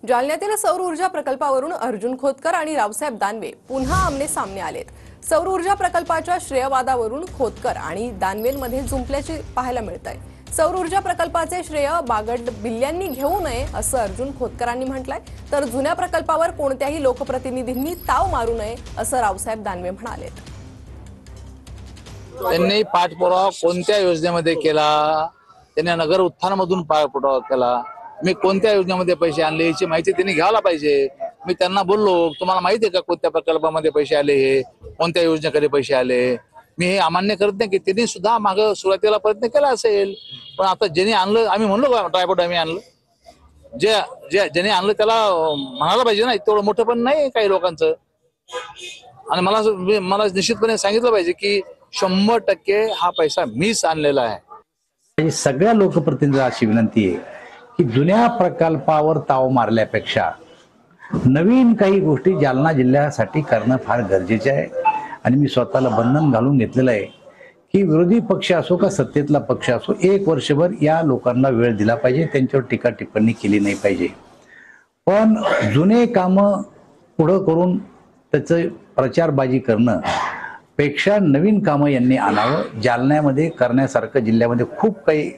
जालन्यातील सौर ऊर्जा प्रकल्पावरून अर्जुन खोतकर आणि रावसाहेब दानवे पुन्हा आमने सामने आलेत। सौर ऊर्जा प्रकल्पाच्या श्रेयवादावरून खोतकर आणि दानवेंमध्ये जुंपल्याचे पाहायला मिळतंय। सौर ऊर्जा प्रकल्पाचे श्रेय बागड बिल्ल्यांनी घेऊ नये असं अर्जुन खोतकरांनी म्हटलंय, तर जुन्या प्रकल्पावर कोणत्याही लोकप्रतिनिधींनी ताव मारू नये असं रावसाहेब दानवे म्हणाले। त्यांनी पाठपुरावा कोणत्या योजनेमध्ये केला, त्यांनी नगर उत्थानामधून पाठपुरावा केला, मी कोणत्या योजनेमध्ये पैसे आणले याची माहिती त्यांनी घ्यायला पाहिजे। मी त्यांना बोललो, तुम्हाला माहिती आहे का कोणत्या प्रकल्पामध्ये पैसे आले, हे कोणत्या योजनेकडे पैसे आले। मी हे अमान्य करत नाही की त्यांनी सुद्धा माग सुरुवातीला प्रयत्न केला असेल, पण आता ज्यांनी आणलं, आम्ही म्हणलो का ट्रायपोड आम्ही आणलं, ज्याने आणलं त्याला म्हणायला पाहिजे ना, तेवढं मोठं पण नाही काही लोकांचं। आणि मला निश्चितपणे सांगितलं पाहिजे की 100% हा पैसा मीच आणलेला आहे। सगळ्या लोकप्रतिनिधींना अशी विनंती आहे की जुन्या प्रकल्पावर ताव मारल्यापेक्षा नवीन काही गोष्टी जालना जिल्ह्यासाठी करणं फार गरजेचे आहे। आणि मी स्वतःला बंधन घालून घेतलेलं आहे की विरोधी पक्ष असो का सत्तेतला पक्ष असो, 1 वर्षभर या लोकांना वेळ दिला पाहिजे, त्यांच्यावर टीका टिप्पणी केली नाही पाहिजे। पण जुने कामं पुढं करून त्याचं प्रचारबाजी करणं पेक्षा नवीन कामं यांनी आणावं। जालन्यामध्ये करण्यासारखं जिल्ह्यामध्ये खूप काही